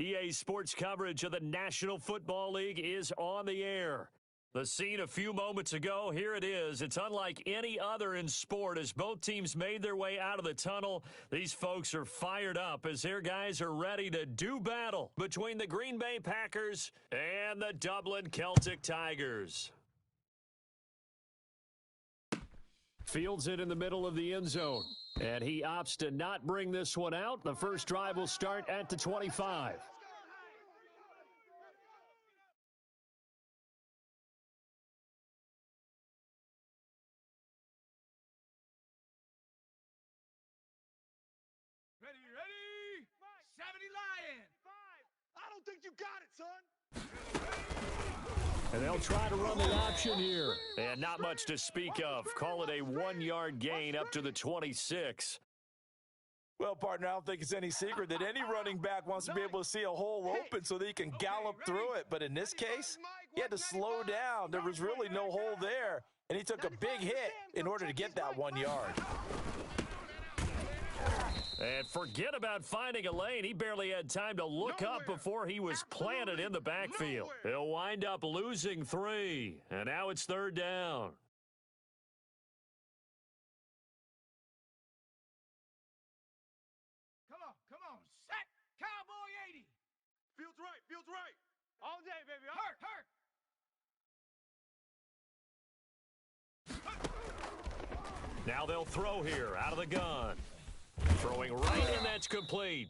EA Sports coverage of the National Football League is on the air. The scene a few moments ago, here it is. It's unlike any other in sport as both teams made their way out of the tunnel. These folks are fired up as their guys are ready to do battle between the Green Bay Packers and the Dublin Celtic Tigers. Fields it in the middle of the end zone, and he opts to not bring this one out. The first drive will start at the 25. Ready? 70 Lion. 5. I don't think you got it, son. And they'll try to run the option here. And not much to speak of. Call it a 1-yard gain up to the 26. Well, partner, I don't think it's any secret that any running back wants to be able to see a hole open so that he can gallop through it. But in this case, he had to slow down. There was really no hole there. And he took a big hit in order to get that 1 yard. And forget about finding a lane. He barely had time to look up before he was planted in the backfield. He'll wind up losing 3. And now it's 3rd down. Come on. Set. Cowboy 80. Feels right. All day, baby. Hurt. Now they'll throw here out of the gun. Throwing right in, that's complete.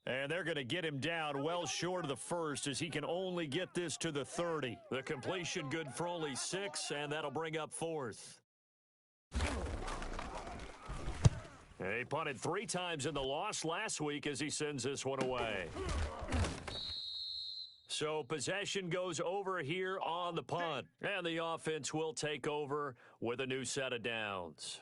And they're going to get him down well short of the first as he can only get this to the 30. The completion good for only 6, and that'll bring up 4th. And he punted 3 times in the loss last week as he sends this one away. So possession goes over here on the punt, and the offense will take over with a new set of downs.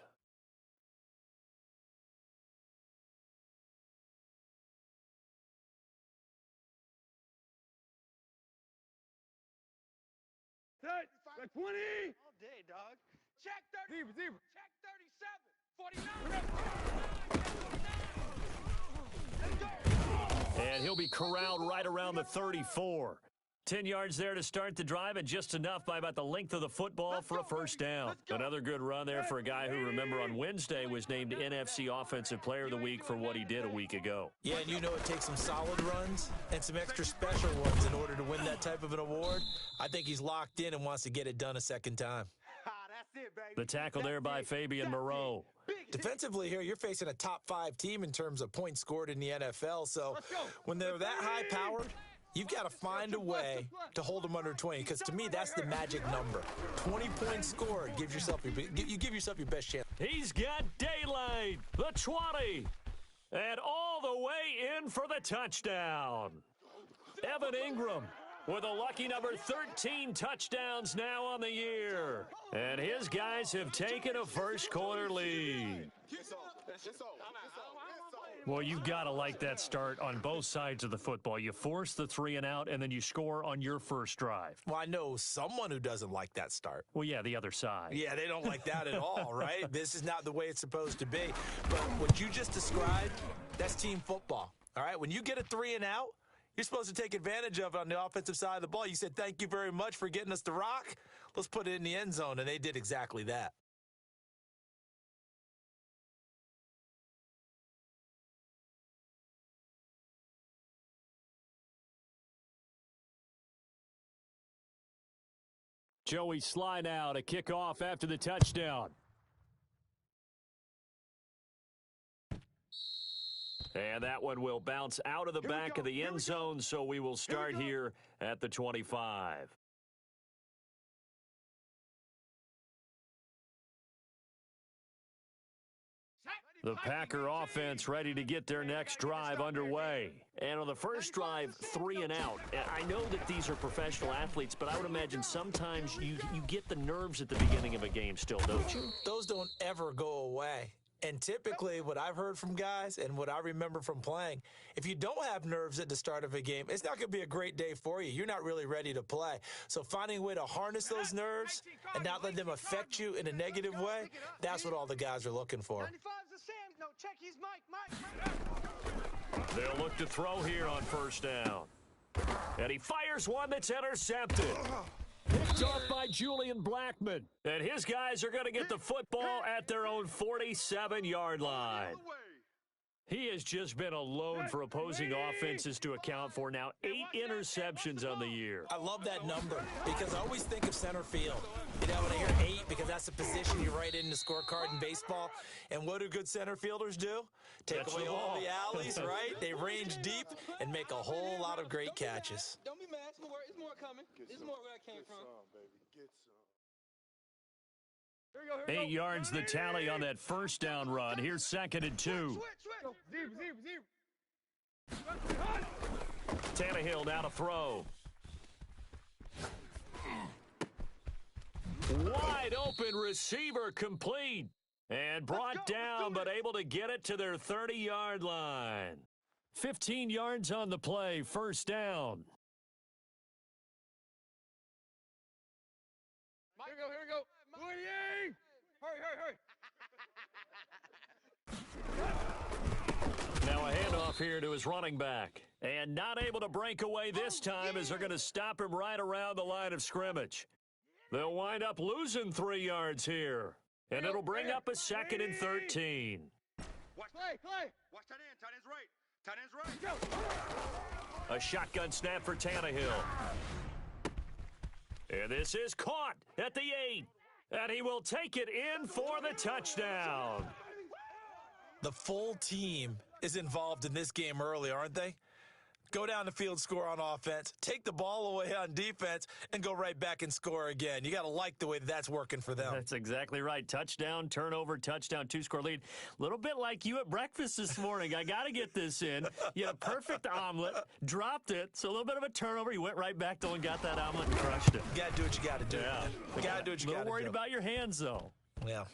Set. 20. All day, dog. Check 30. Zebra. Check 37. 49. And he'll be corralled right around the 34. 10 yards there to start the drive, and just enough by about the length of the football for a first down. Another good run there for a guy who, remember, on Wednesday was named NFC Offensive Player of the Week for what he did a week ago. Yeah, and you know it takes some solid runs and some extra special ones in order to win that type of an award. I think he's locked in and wants to get it done a second time. That's it, baby. The tackle there by Fabian Moreau. Defensively here, you're facing a top 5 team in terms of points scored in the NFL, so when they're that high-powered, you've got to find a way to hold them under 20, because to me, that's the magic number. 20 points scored, you give yourself your best chance. He's got daylight, the 20, and all the way in for the touchdown. Evan Ingram with a lucky number 13 touchdowns now on the year. And his guys have taken a first quarter lead. Well, you've got to like that start on both sides of the football. You force the 3 and out, and then you score on your first drive. Well, I know someone who doesn't like that start. Well, yeah, the other side. Yeah, they don't like that at all, right? This is not the way it's supposed to be. But what you just described, that's team football, all right? When you get a 3 and out, you're supposed to take advantage of it on the offensive side of the ball. You said, thank you very much for getting us the rock. Let's put it in the end zone, and they did exactly that. Joey Sly now to kick off after the touchdown. And that one will bounce out of the back of the end zone, so we will start here at the 25. The Packer offense ready to get their next drive underway. And on the first drive, 3 and out. I know that these are professional athletes, but I would imagine sometimes you get the nerves at the beginning of a game still, don't you? Those don't ever go away. And typically what I've heard from guys and what I remember from playing, if you don't have nerves at the start of a game, it's not going to be a great day for you. You're not really ready to play. So finding a way to harness those nerves and not let them affect you in a negative way, that's what all the guys are looking for. 95's the Sam. No, check his mic. They'll look to throw here on first down. And he fires one that's intercepted. Picked off by Julian Blackman. And his guys are going to get the football at their own 47-yard line. He has just been alone for opposing offenses to account for now 8 interceptions on the year. I love that number because I always think of center field. You know, when I hear 8, because that's the position you write in the scorecard in baseball. And what do good center fielders do? Take away all the alleys, right? They range deep and make a whole lot of great catches. Don't be mad. It's more coming. There's more where I came from. Here we go. 8 yards the tally on that first down run. Here's 2nd and 2. Tannehill now to throw. Wide open receiver complete. And brought down, but able to get it to their 30-yard line. 15 yards on the play, first down. Here we go. Woody! Hurry. Now a handoff here to his running back. And not able to break away this time as they're going to stop him right around the line of scrimmage. They'll wind up losing 3 yards here. And it'll bring up a 2nd and 13. Watch tight end's right. A shotgun snap for Tannehill. And this is caught at the 8. And he will take it in for the touchdown. The full team is involved in this game early, aren't they? Go down the field, score on offense, take the ball away on defense, and go right back and score again. You got to like the way that's working for them. That's exactly right. Touchdown, turnover, touchdown, 2-score lead. A little bit like you at breakfast this morning. I got to get this in. You had a perfect omelet, dropped it, so a little bit of a turnover. You went right back, though, and got that omelet and crushed it. You got to do what you got to do. Yeah. You got to do what you got to do. A little worried about your hands, though. Well.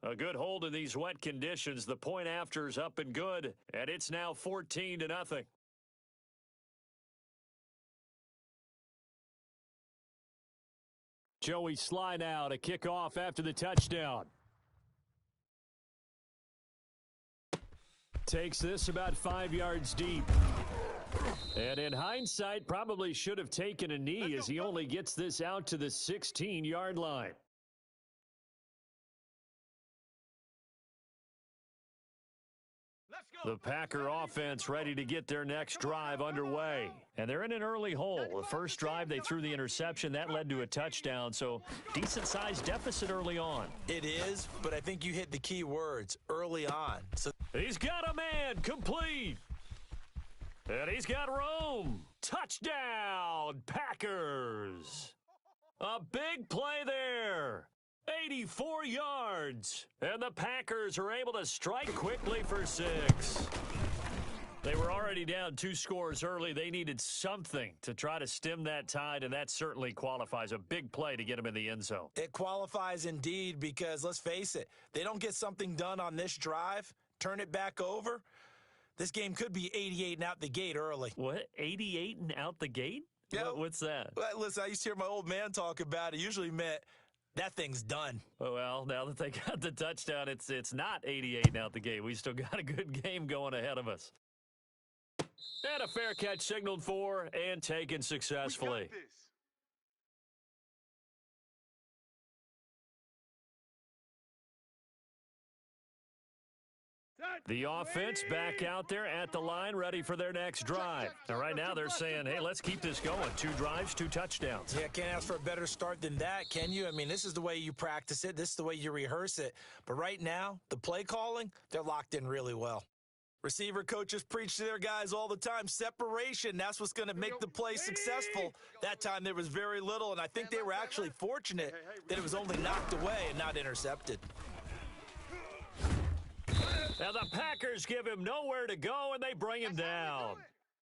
A good hold in these wet conditions. The point after is up and good, and it's now 14-0. Joey Sly now to kick off after the touchdown. Takes this about 5 yards deep. And in hindsight, probably should have taken a knee as he only gets this out to the 16-yard line. The Packer offense ready to get their next drive underway. And they're in an early hole. The first drive, they threw the interception. That led to a touchdown, so decent-sized deficit early on. It is, but I think you hit the key words, early on. So he's got a man, complete. And he's got room. Touchdown, Packers. A big play there. 84 yards. And the Packers are able to strike quickly for 6. They were already down 2 scores early. They needed something to try to stem that tide, and that certainly qualifies. A big play to get them in the end zone. It qualifies indeed because, let's face it, they don't get something done on this drive, turn it back over, this game could be 88 and out the gate early. What, 88 and out the gate? Yeah. What's that? Well, listen, I used to hear my old man talk about it. Usually meant that thing's done. Well, now that they got the touchdown, it's not 88 and out the gate. We still got a good game going ahead of us. And a fair catch signaled for and taken successfully. The offense back out there at the line, ready for their next drive. And right now they're saying, hey, let's keep this going. 2 drives, 2 touchdowns. Yeah, can't ask for a better start than that, can you? I mean, this is the way you practice it. This is the way you rehearse it. But right now, the play calling, they're locked in really well. Receiver coaches preach to their guys all the time. Separation, that's what's going to make the play successful. That time there was very little, and I think they were actually fortunate that it was only knocked away and not intercepted. Now the Packers give him nowhere to go, and they bring him down.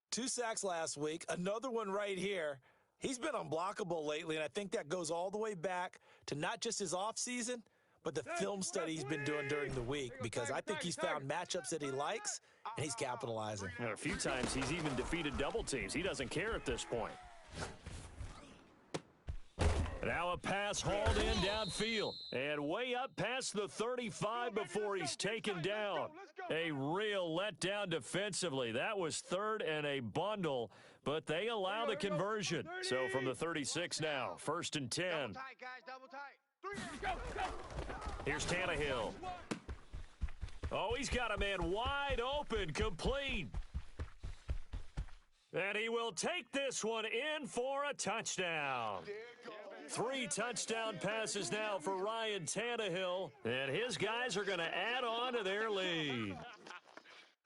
2 sacks last week, another one right here. He's been unblockable lately, and I think that goes all the way back to not just his offseason, but the film study he's been doing during the week, because I think he's found matchups that he likes, and he's capitalizing. And a few times he's even defeated double teams. He doesn't care at this point. Now a pass hauled in downfield and way up past the 35 before he's taken down. A real letdown defensively. That was third and a bundle, but they allow the conversion. So from the 36 now, 1st and 10. Double tight, guys, double tight. Here's Tannehill. Oh, he's got a man wide open, complete. And he will take this one in for a touchdown. 3 touchdown passes now for Ryan Tannehill, and his guys are going to add on to their lead.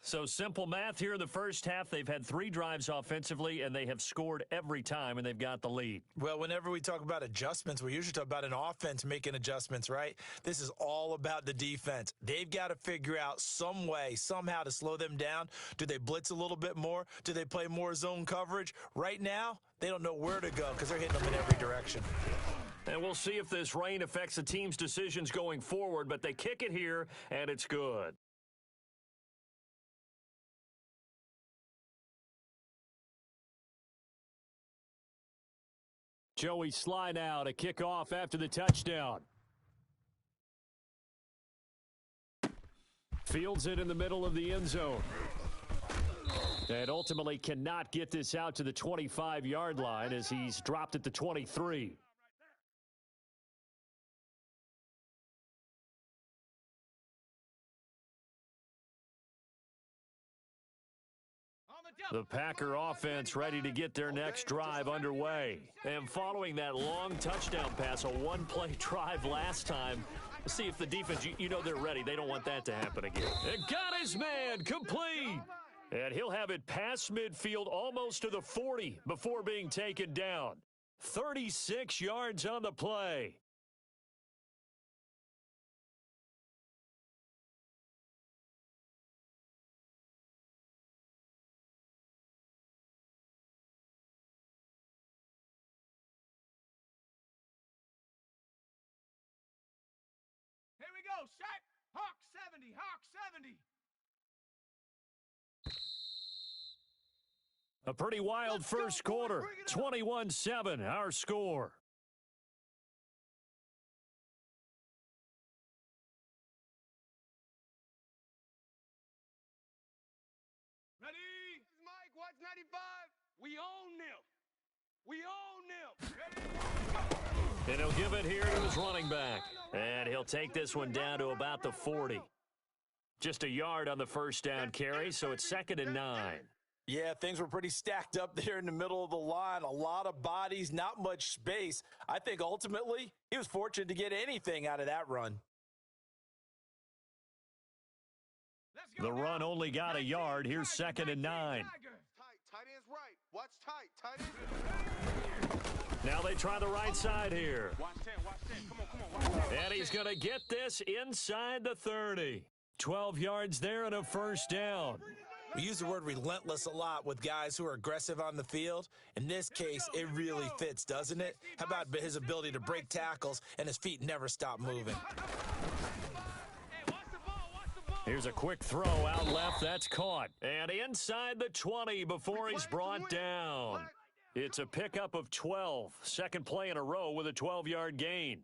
So simple math here in the first half. They've had 3 drives offensively, and they have scored every time, and they've got the lead. Well, whenever we talk about adjustments, we usually talk about an offense making adjustments, right? This is all about the defense. They've got to figure out some way, somehow to slow them down. Do they blitz a little bit more? Do they play more zone coverage? Right now, they don't know where to go because they're hitting them in every direction. And we'll see if this rain affects the team's decisions going forward, but they kick it here, and it's good. Joey Sly now to kick off after the touchdown. Fields it in the middle of the end zone. And ultimately cannot get this out to the 25-yard line as he's dropped at the 23. The Packer offense ready to get their next drive underway. And following that long touchdown pass, a one-play drive last time, let's see if the defense, you know they're ready. They don't want that to happen again. It got his man complete. And he'll have it past midfield almost to the 40 before being taken down. 36 yards on the play. Here we go, Shaq. Hawk 70, Hawk 70. A pretty wild first quarter. 21-7, our score. Ready? Mike, watch 95. We own them. We own them. Ready? And he'll give it here to his running back. And he'll take this one down to about the 40. Just a yard on the first down carry, so it's 2nd and 9. Yeah, things were pretty stacked up there in the middle of the line. A lot of bodies, not much space. I think ultimately he was fortunate to get anything out of that run. The run only got a yard. Here's 2nd and 9. Tight end's right. Watch tight. Tight end. Now they try the right side here. Watch 10. Come on. And he's going to get this inside the 30. 12 yards there and a first down. We use the word relentless a lot with guys who are aggressive on the field. In this case, it really fits, doesn't it? How about his ability to break tackles and his feet never stop moving? Here's a quick throw out left. That's caught. And inside the 20 before he's brought down. It's a pickup of 12. Second play in a row with a 12-yard gain.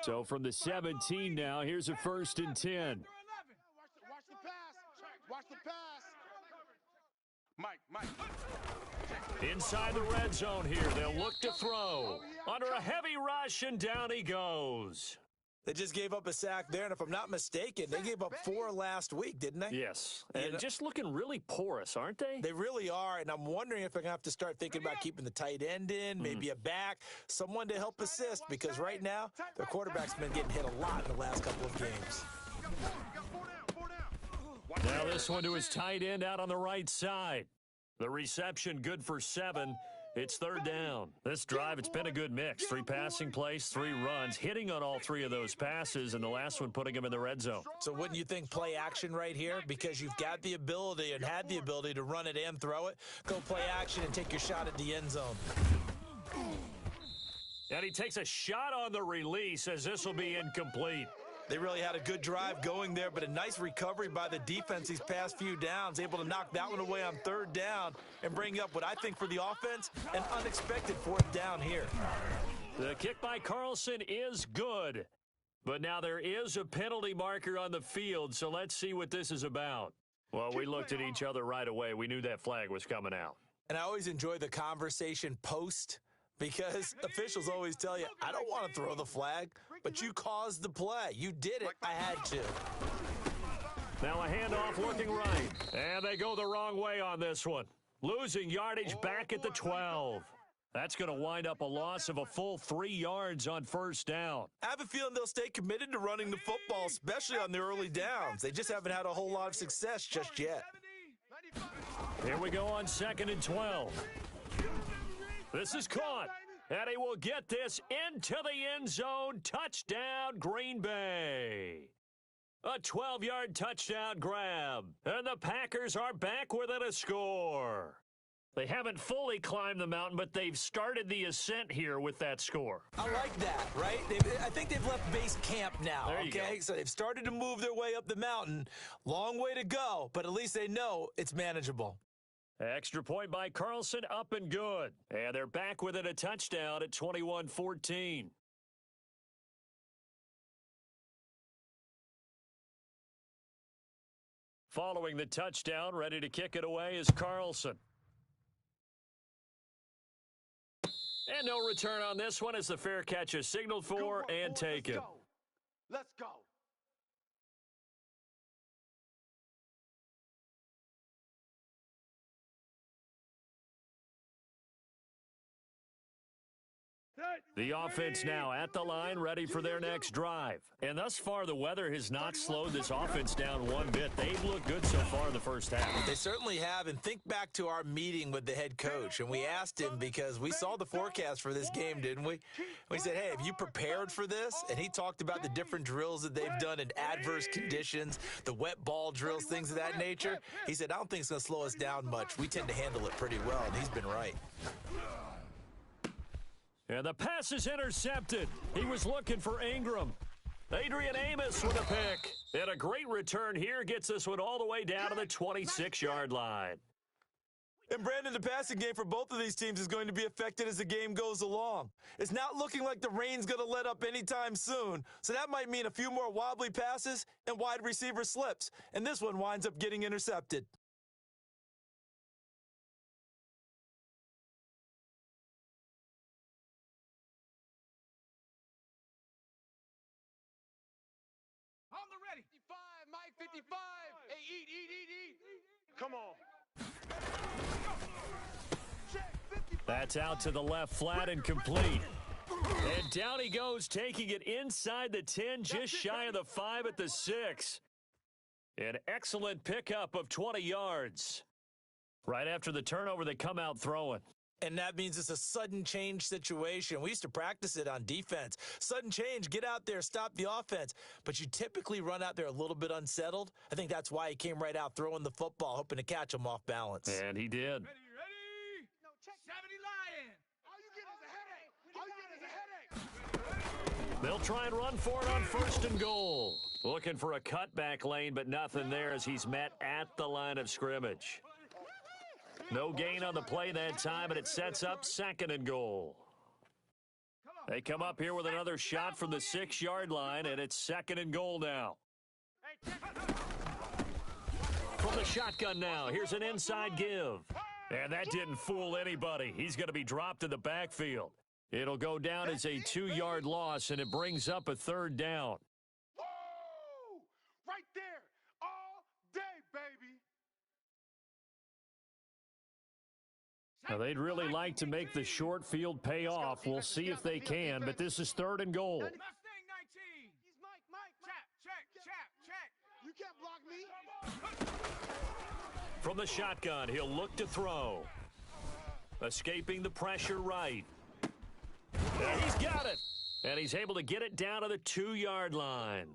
So from the 17 now, here's a 1st and 10. Watch the pass. Watch the pass. Mike. Inside the red zone here, they'll look to throw. Under a heavy rush, and down he goes. They just gave up a sack there, and if I'm not mistaken, they gave up 4 last week, didn't they? Yes, and just looking really porous, aren't they? They really are, and I'm wondering if they're going to have to start thinking about keeping the tight end in, maybe a back, someone to help assist, because right now, their quarterback's been getting hit a lot in the last couple of games. Now this one to his tight end out on the right side. The reception good for 7. It's 3rd down. This drive, it's been a good mix. 3 passing plays, 3 runs, hitting on all 3 of those passes, and the last one putting him in the red zone. So wouldn't you think play action right here? Because you've got the ability and had the ability to run it and throw it. Go play action and take your shot at the end zone. And he takes a shot on the release as this will be incomplete. They really had a good drive going there, but a nice recovery by the defense these past few downs, able to knock that one away on third down and bring up what I think for the offense, an unexpected fourth down here. The kick by Carlson is good, but now there is a penalty marker on the field, so let's see what this is about. Well, we looked at each other right away. We knew that flag was coming out. And I always enjoy the conversation post, because officials always tell you, I don't want to throw the flag, but you caused the play. You did it. I had to. Now a handoff looking right. And they go the wrong way on this one. Losing yardage back at the 12. That's going to wind up a loss of a full 3 yards on first down. I have a feeling they'll stay committed to running the football, especially on the early downs. They just haven't had a whole lot of success just yet. Here we go on 2nd and 12. This is caught, and he will get this into the end zone. Touchdown, Green Bay. A 12-yard touchdown grab, and the Packers are back within a score. They haven't fully climbed the mountain, but they've started the ascent here with that score. I like that, right? I think they've left base camp now, there you go. So they've started to move their way up the mountain. Long way to go, but at least they know it's manageable. Extra point by Carlson, up and good. And they're back within a touchdown at 21-14. Following the touchdown, ready to kick it away is Carlson. And no return on this one as the fair catch is signaled for and taken. Let's go. The offense now at the line, ready for their next drive. And thus far, the weather has not slowed this offense down one bit. They've looked good so far in the first half. They certainly have, and think back to our meeting with the head coach, and we asked him because we saw the forecast for this game, didn't we? We said, hey, have you prepared for this? And he talked about the different drills that they've done in adverse conditions, the wet ball drills, things of that nature. He said, I don't think it's going to slow us down much. We tend to handle it pretty well, and he's been right. And the pass is intercepted. He was looking for Ingram. Adrian Amos with a pick. And a great return here gets this one all the way down to the 26-yard line. And, Brandon, the passing game for both of these teams is going to be affected as the game goes along. It's not looking like the rain's going to let up anytime soon, so that might mean a few more wobbly passes and wide receiver slips. And this one winds up getting intercepted. On the ready. 55, Mike 55. Hey, eat. Come on. That's out to the left, flat and complete. And down he goes, taking it inside the 10, just shy of the 5 at the 6. An excellent pickup of 20 yards. Right after the turnover, they come out throwing. And that means it's a sudden change situation. We used to practice it on defense. Sudden change, get out there, stop the offense. But you typically run out there a little bit unsettled. I think that's why he came right out throwing the football, hoping to catch him off balance. And he did. Ready? No, check 70 Lion. All you get is a headache. They'll try and run for it on 1st and goal. Looking for a cutback lane, but nothing there as he's met at the line of scrimmage. No gain on the play that time, and it sets up 2nd and goal. They come up here with another shot from the 6-yard line, and it's 2nd and goal now. From the shotgun now, here's an inside give. And that didn't fool anybody. He's going to be dropped in the backfield. It'll go down as a 2-yard loss, and it brings up a 3rd down. Woo! Right there. All day, baby. Now, they'd really like to make the short field pay off. We'll see if they can, but this is 3rd and goal. Mustang 19. He's Mike. Check. You can't block me. From the shotgun, he'll look to throw. Escaping the pressure right. And he's got it. And he's able to get it down to the 2-yard line.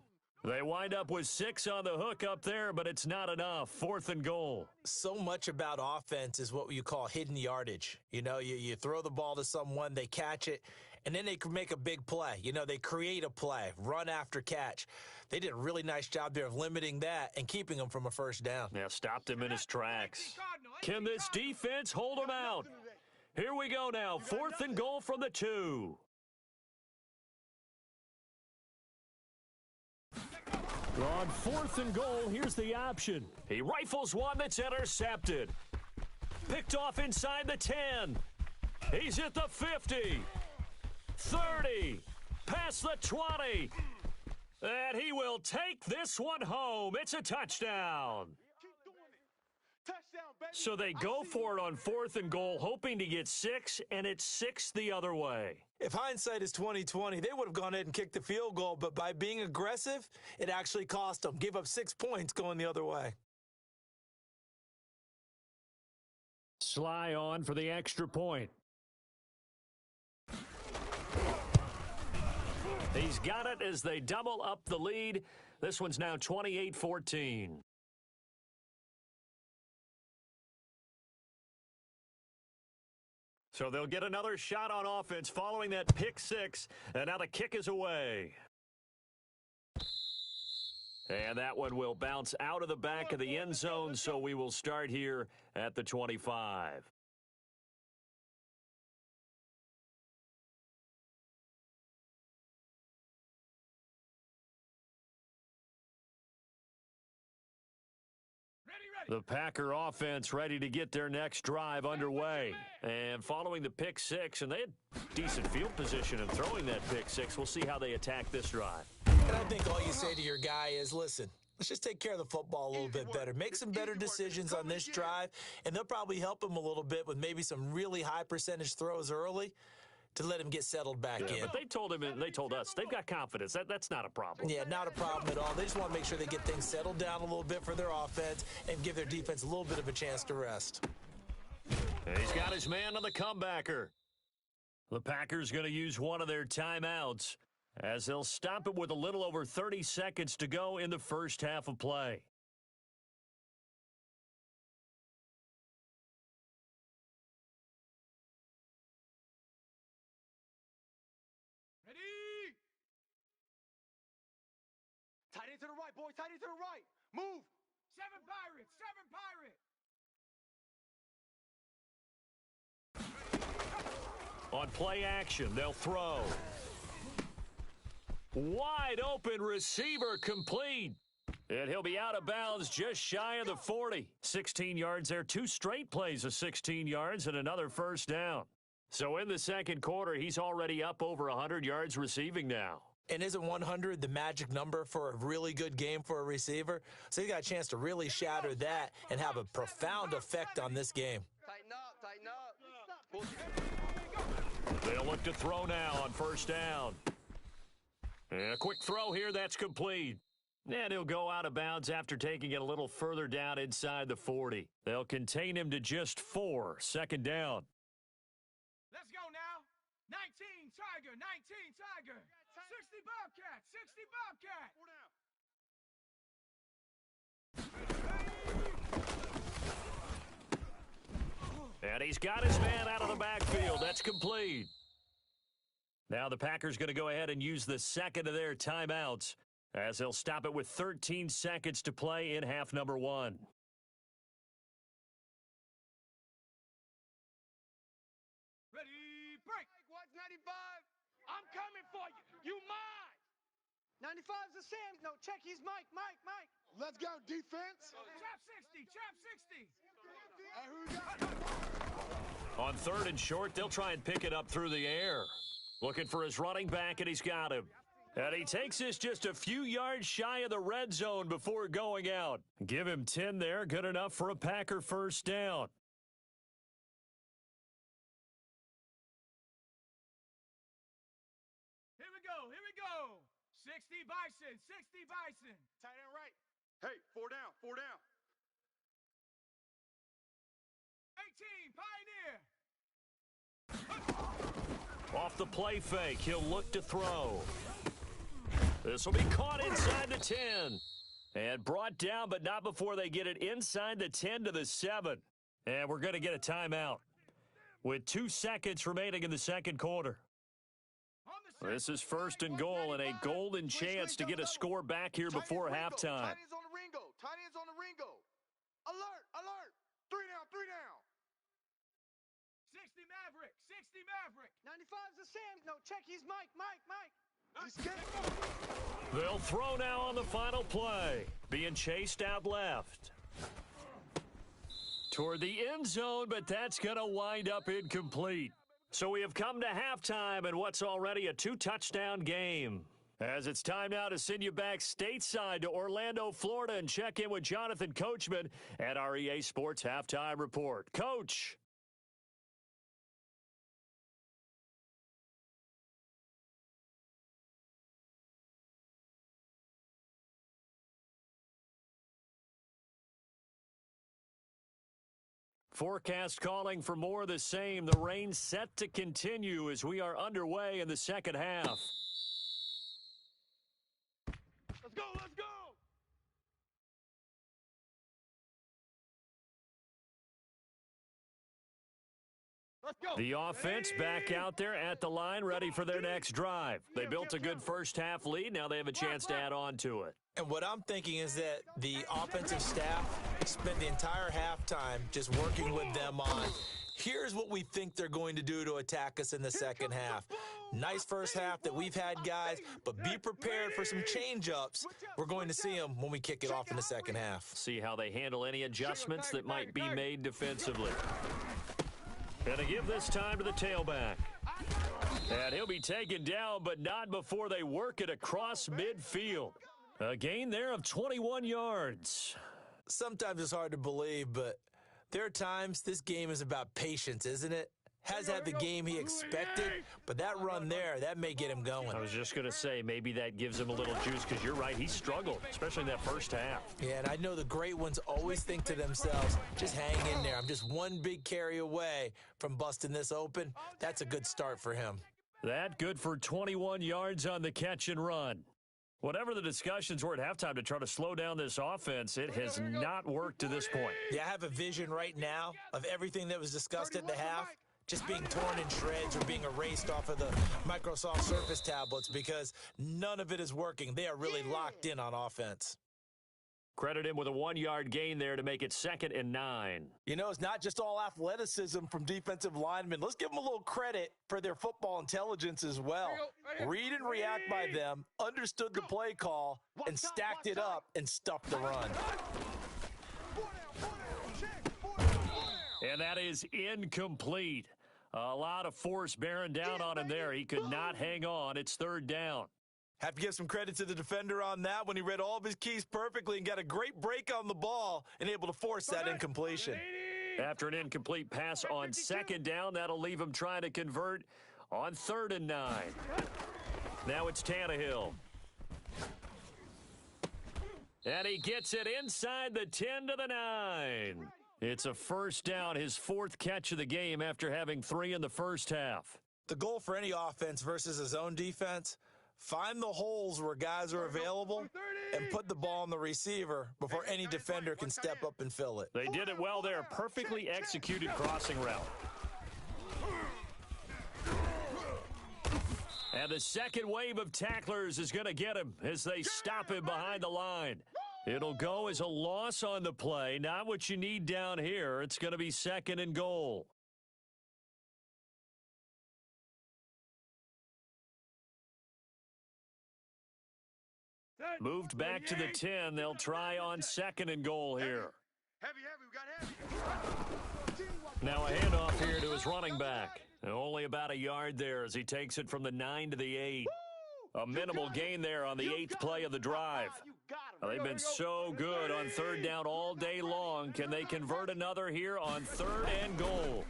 They wind up with 6 on the hook up there, but it's not enough. 4th and goal. So much about offense is what you call hidden yardage. You know, you throw the ball to someone, they catch it, and then they could make a big play. You know, they create a play, run after catch. They did a really nice job there of limiting that and keeping him from a first down. Yeah, stopped him in his tracks. Can this defense hold him out? Here we go now, 4th and goal from the 2. On 4th and goal, here's the option. He rifles one that's intercepted. Picked off inside the 10. He's at the 50. 30. Past the 20. And he will take this one home. It's a touchdown. So they go for it on 4th and goal, hoping to get 6, and it's 6 the other way. If hindsight is 20/20, they would have gone ahead and kicked the field goal, but by being aggressive, it actually cost them. Give up 6 points going the other way. Sly on for the extra point. He's got it as they double up the lead. This one's now 28-14. So they'll get another shot on offense following that pick 6, and now the kick is away. And that one will bounce out of the back of the end zone, so we will start here at the 25. The Packer offense ready to get their next drive underway. And following the pick 6, and they had decent field position in throwing that pick 6. We'll see how they attack this drive. And I think all you say to your guy is, listen, let's just take care of the football a little bit better. Make some better decisions on this drive, and they'll probably help him a little bit with maybe some really high percentage throws early to let him get settled back in. But they told him, and they told us, they've got confidence. That's not a problem. Yeah, not a problem at all. They just want to make sure they get things settled down a little bit for their offense and give their defense a little bit of a chance to rest. And he's got his man on the comebacker. The Packers going to use one of their timeouts as they'll stop it with a little over 30 seconds to go in the first half of play. Tight end to the right, boy. Tight end to the right. Move. 7 Pirates. 7 Pirates. On play action, they'll throw. Wide open receiver complete. And he'll be out of bounds just shy of the 40. 16 yards there. 2 straight plays of 16 yards and another first down. So in the second quarter, he's already up over 100 yards receiving now. And isn't 100 the magic number for a really good game for a receiver? So he got a chance to really shatter that and have a profound effect on this game. Tighten up. They'll look to throw now on first down. And a quick throw here, that's complete. And he'll go out of bounds after taking it a little further down inside the 40. They'll contain him to just 4, second down. Let's go now. 19 Tiger. 19 Tiger. 60 Bobcat. 60 Bobcat. And he's got his man out of the backfield. That's complete. Now the Packers going to go ahead and use the second of their timeouts as they'll stop it with 13 seconds to play in half number 1. Ready, break. What's 95? I'm coming for you. You mine. 95's the Sam. No, check. He's Mike. Let's go, defense. Trap 60. On 3rd and short, they'll try and pick it up through the air. Looking for his running back, and he's got him. And he takes this just a few yards shy of the red zone before going out. Give him 10 there. Good enough for a Packer first down. Here we go. 60 Bison. Tight end right. Hey, 4 down. 18 Pioneer. Off the play fake, he'll look to throw. This will be caught inside the 10. And brought down, but not before they get it inside the 10 to the 7. And we're going to get a timeout with 2 seconds remaining in the second quarter. This is first and goal and a golden chance to get a score back here before halftime. Tight ends on the Ringo. Tight ends on the Ringo. Alert, alert. 3 down, 3 down. 60 Maverick, 60 Maverick. 95's the Sam. No, check. He's Mike. He's scared. They'll throw now on the final play. Being chased out left. Toward the end zone, but that's going to wind up incomplete. So we have come to halftime in what's already a 2-touchdown game. As it's time now to send you back stateside to Orlando, Florida, and check in with Jonathan Coachman at our EA Sports Halftime Report. Coach. Forecast calling for more of the same. The rain set to continue as we are underway in the second half. Let's go, let's go. Let's go. The offense back out there at the line, ready for their next drive. They built a good first half lead. Now they have a chance to add on to it. And what I'm thinking is that the offensive staff spent the entire halftime just working with them on, here's what we think they're going to do to attack us in the second half. Nice first half that we've had, guys, but be prepared for some change-ups. We're going to see them when we kick it off in the second half. See how they handle any adjustments that might be made defensively. And to give this time to the tailback. And he'll be taken down, but not before they work it across midfield. A gain there of 21 yards. Sometimes it's hard to believe, but there are times this game is about patience, isn't it? Has had the game he expected, but that run there, that may get him going. I was just going to say, maybe that gives him a little juice, because you're right, he struggled, especially in that first half. Yeah, and I know the great ones always think to themselves, just hang in there. I'm just one big carry away from busting this open. That's a good start for him. That good for 21 yards on the catch and run. Whatever the discussions were at halftime to try to slow down this offense, it has not worked to this point. Yeah, I have a vision right now of everything that was discussed at the half just being torn in shreds or being erased off of the Microsoft Surface tablets because none of it is working. They are really locked in on offense. Credit him with a 1-yard gain there to make it 2nd and 9. You know, it's not just all athleticism from defensive linemen. Let's give them a little credit for their football intelligence as well. Read and react by them, understood the play call, and stacked it up and stuffed the run. And that is incomplete. A lot of force bearing down on him there. He could not hang on. It's 3rd down. Have to give some credit to the defender on that when he read all of his keys perfectly and got a great break on the ball and able to force that incompletion. After an incomplete pass on 2nd down, that'll leave him trying to convert on 3rd and 9. Now it's Tannehill. And he gets it inside the 10 to the 9. It's a first down, his 4th catch of the game after having 3 in the first half. The goal for any offense versus his own defense, find the holes where guys are available and put the ball on the receiver before any defender can step up and fill it. They did it well there. Perfectly executed crossing route. And the second wave of tacklers is going to get him as they stop him behind the line. It'll go as a loss on the play. Not what you need down here. It's going to be 2nd and goal. Moved back to the 10. They'll try on 2nd and goal here. Heavy, we got heavy. Now a handoff here to his running back. Only about a yard there as he takes it from the 9 to the 8. A minimal gain there on the 8th play of the drive. They've been so good on 3rd down all day long. Can they convert another here on 3rd and goal?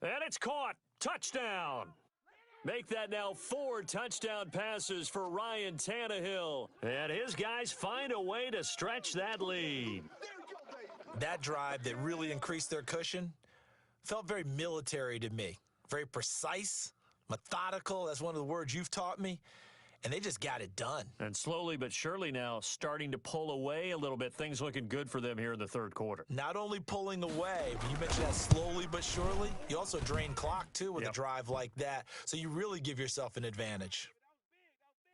And it's caught. Touchdown. Make that now 4 touchdown passes for Ryan Tannehill. And his guys find a way to stretch that lead. That drive that really increased their cushion felt very military to me. Very precise, methodical. That's one of the words you've taught me. and they just got it done. And slowly but surely now starting to pull away a little bit. Things looking good for them here in the third quarter. Not only pulling away, but you mentioned that slowly but surely. You also drain clock, too, with a drive like that. So you really give yourself an advantage.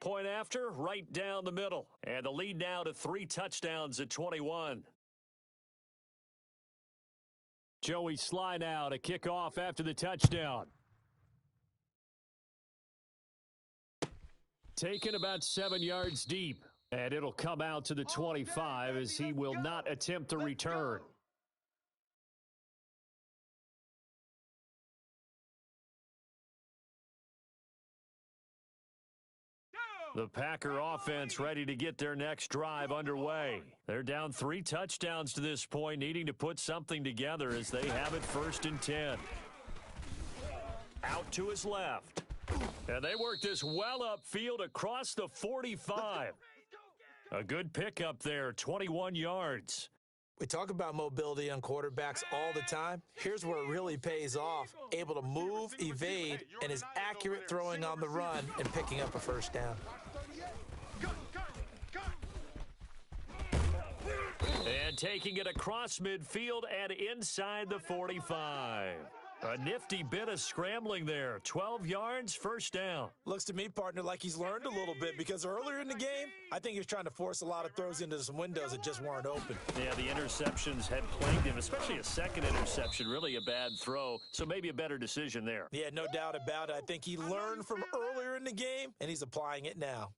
Point after, right down the middle. And the lead now to 3 touchdowns at 21. Joey Sly now to kick off after the touchdown. Taken about 7 yards deep. And it'll come out to the 25 as he will not attempt to return. The Packer offense ready to get their next drive underway. They're down 3 touchdowns to this point, needing to put something together as they have it 1st and 10. Out to his left. And they work this well upfield across the 45. A good pickup there, 21 yards. We talk about mobility on quarterbacks all the time. Here's where it really pays off. Able to move, evade, and is accurate throwing on the run and picking up a first down. And taking it across midfield and inside the 45. A nifty bit of scrambling there. 12 yards, first down. Looks to me, partner, like he's learned a little bit because earlier in the game, I think he was trying to force a lot of throws into some windows that just weren't open. Yeah, the interceptions had plagued him, especially a second interception, really a bad throw. So maybe a better decision there. Yeah, no doubt about it. I think he learned from earlier in the game, and he's applying it now.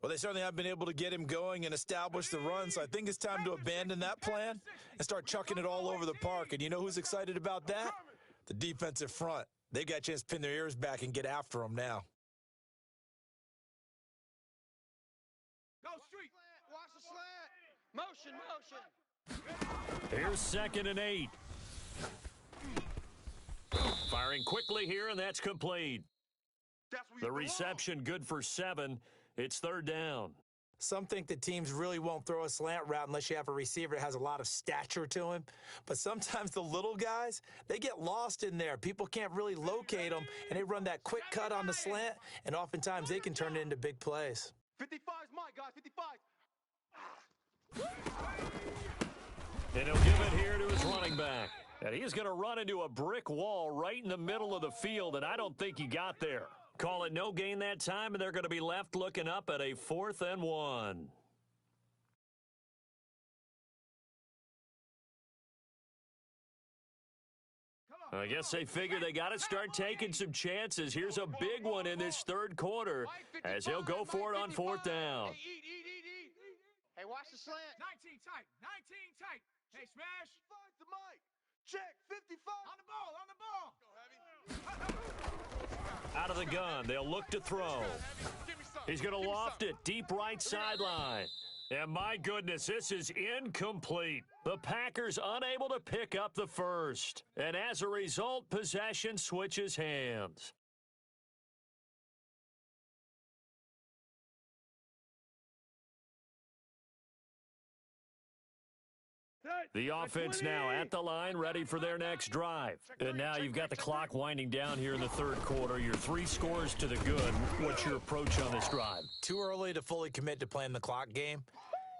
Well, they certainly have been able to get him going and establish the run, so I think it's time to abandon that plan and start chucking it all over the park. And you know who's excited about that? The defensive front. They've got a chance to pin their ears back and get after them now. Go street. Watch the slant. Motion. Here's 2nd and 8. Firing quickly here, and that's complete. The reception good for 7. It's 3rd down. Some think that teams really won't throw a slant route unless you have a receiver that has a lot of stature to him. But sometimes the little guys, they get lost in there. People can't really locate them, and they run that quick cut on the slant, and oftentimes they can turn it into big plays. 55's mine, guys. 55. And he'll give it here to his running back. And he's going to run into a brick wall right in the middle of the field, and I don't think he got there. Call it no gain that time, and they're going to be left looking up at a 4th and 1. I guess they figure they got to start taking some chances. Here's a big one in this 3rd quarter as he'll go for it on 4th down. Hey, watch the slant. 19 tight. 19 tight. Hey, smash. The mic. Check. 55. On the ball. Out of the gun, they'll look to throw. He's going to loft it deep right sideline. And my goodness, this is incomplete. The Packers unable to pick up the first. And as a result, possession switches hands. The offense now at the line, ready for their next drive. And now you've got the clock winding down here in the 3rd quarter. You're 3 scores to the good. What's your approach on this drive? Too early to fully commit to playing the clock game.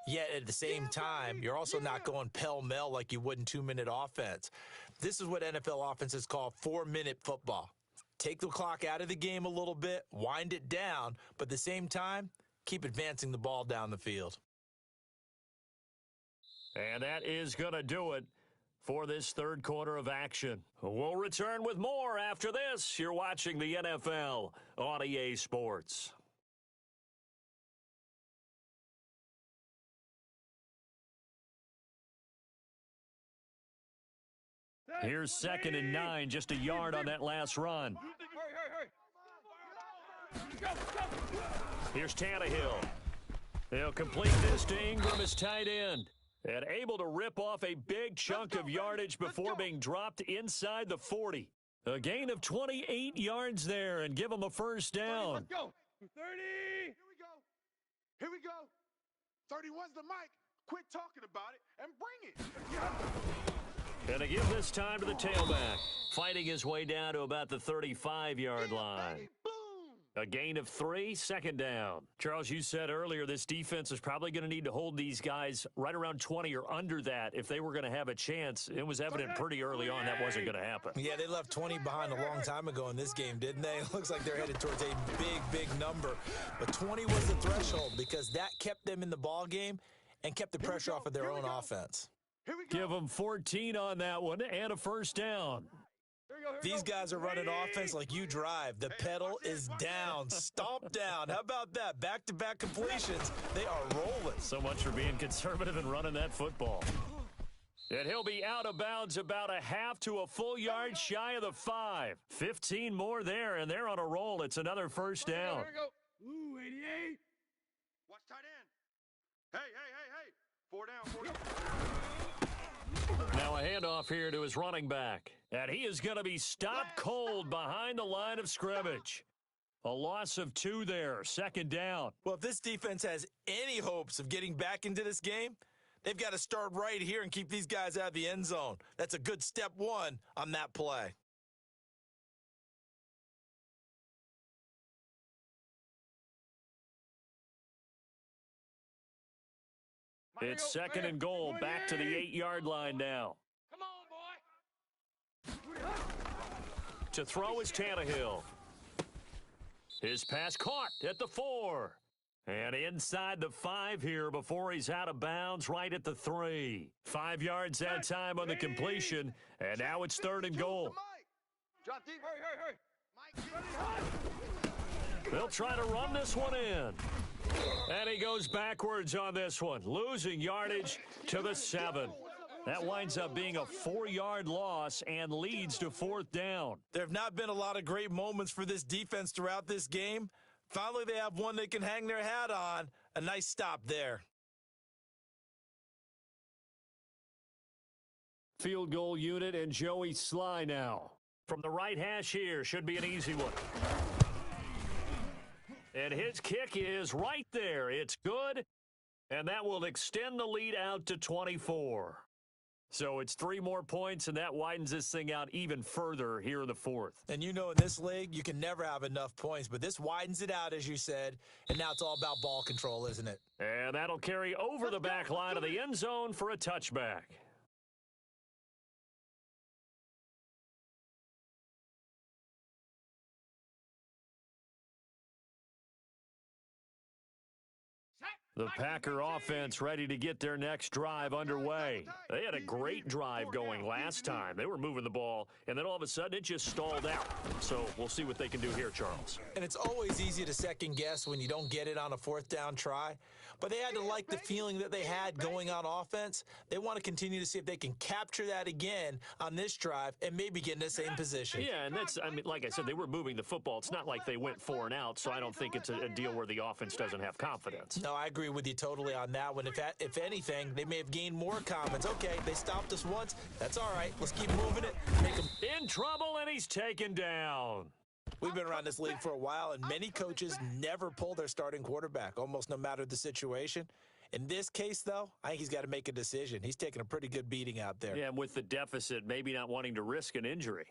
Yet at the same time, you're also not going pell-mell like you would in 2-minute offense. This is what NFL offenses call 4-minute football. Take the clock out of the game a little bit, wind it down, but at the same time, keep advancing the ball down the field. And that is going to do it for this 3rd quarter of action. We'll return with more after this. You're watching the NFL on EA Sports. Here's 2nd and 9, just a yard on that last run. Here's Tannehill. He'll complete this to Ingram as tight end. And able to rip off a big chunk of yardage before being dropped inside the 40. A gain of 28 yards there and give him a first down. Let's go. 30. Here we go. 31's the mic. Quit talking about it and bring it. And to give this time to the tailback. Fighting his way down to about the 35-yard line. A gain of 3, second down. Charles, you said earlier this defense is probably going to need to hold these guys right around 20 or under that if they were going to have a chance. It was evident pretty early on that wasn't going to happen. Yeah, they left 20 behind a long time ago in this game, didn't they? It looks like they're headed towards a big number. But 20 was the threshold because that kept them in the ball game and kept the pressure off of their own offense. Give them 14 on that one and a first down. These guys are running offense like you drive. The pedal is down, stomp down. How about that? Back-to-back completions. They are rolling. So much for being conservative and running that football. And he'll be out of bounds about a half to a full yard shy of the 5. 15 more there, and they're on a roll. It's another first down. Ooh, 88. Watch tight end. Hey. 4 down. Now a handoff here to his running back. And he is going to be stopped cold behind the line of scrimmage. A loss of 2 there, second down. Well, if this defense has any hopes of getting back into this game, they've got to start right here and keep these guys out of the end zone. That's a good step 1 on that play. It's second and goal, back to the 8-yard line now. Come on, boy. To throw is Tannehill. His pass caught at the 4. And inside the 5 here before he's out of bounds right at the 3. 5 yards that time on the completion, and now it's third and goal. Drop deep. Hurry. They'll try to run this one in. And he goes backwards on this one, losing yardage to the 7. That winds up being a 4-yard loss and leads to fourth down. There have not been a lot of great moments for this defense throughout this game. Finally, they have one they can hang their hat on. A nice stop there. Field goal unit and Joey Sly now. From the right hash here, should be an easy one. And his kick is right there. It's good, and that will extend the lead out to 24. So it's 3 more points, and that widens this thing out even further here in the 4th. And you know in this league, you can never have enough points, but this widens it out, as you said, and now it's all about ball control, isn't it? And that'll carry over the back line of the end zone for a touchback. The Packer offense ready to get their next drive underway. They had a great drive going last time. They were moving the ball, and then all of a sudden it just stalled out. So we'll see what they can do here, Charles. And it's always easy to second guess when you don't get it on a 4th down try. But they had to like the feeling that they had going on offense. They want to continue to see if they can capture that again on this drive and maybe get in the same position. Yeah, and that's, I mean, like I said, they were moving the football. It's not like they went 4 and out, so I don't think it's a deal where the offense doesn't have confidence. No, I agree with you totally on that one. If anything, they may have gained more confidence. Okay, they stopped us once. That's all right. Let's keep moving it. Make them in trouble, and he's taken down. We've been around this league for a while, and many coaches never pull their starting quarterback, almost no matter the situation. In this case, though, I think he's got to make a decision. He's taking a pretty good beating out there. Yeah, and with the deficit, maybe not wanting to risk an injury.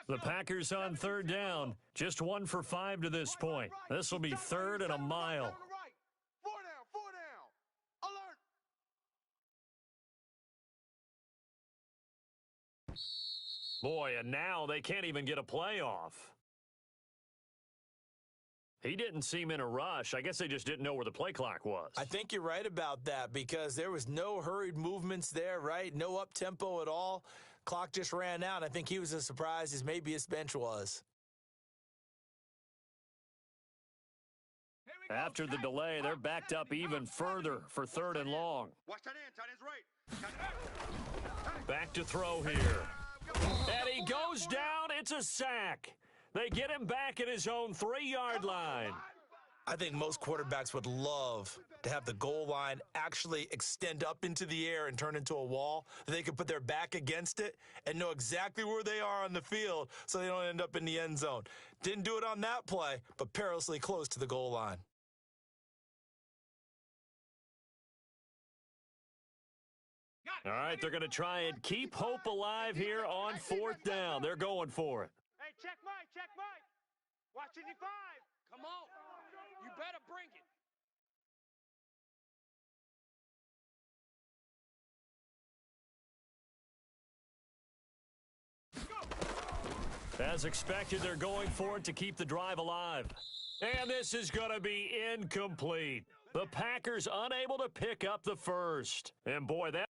The Packers on third down. Just 1 for 5 to this point. This will be 3rd and a mile. 4 down. Alert. Boy, and now they can't even get a playoff. He didn't seem in a rush. I guess they just didn't know where the play clock was. I think you're right about that because there was no hurried movements there, right? No up-tempo at all. Clock just ran out. I think he was as surprised as maybe his bench was. After the delay, they're backed up even further for 3rd and long. Watch tight end's right. Back to throw here. And he goes down. It's a sack. They get him back at his own 3-yard line. I think most quarterbacks would love to have the goal line actually extend up into the air and turn into a wall. They could put their back against it and know exactly where they are on the field so they don't end up in the end zone. Didn't do it on that play, but perilously close to the goal line. All right, they're going to try and keep hope alive here on 4th down. They're going for it. Hey, check Mike, check Mike. Watching you 5. Come on. You better bring it. As expected, they're going for it to keep the drive alive. And this is going to be incomplete. The Packers unable to pick up the first. And boy, that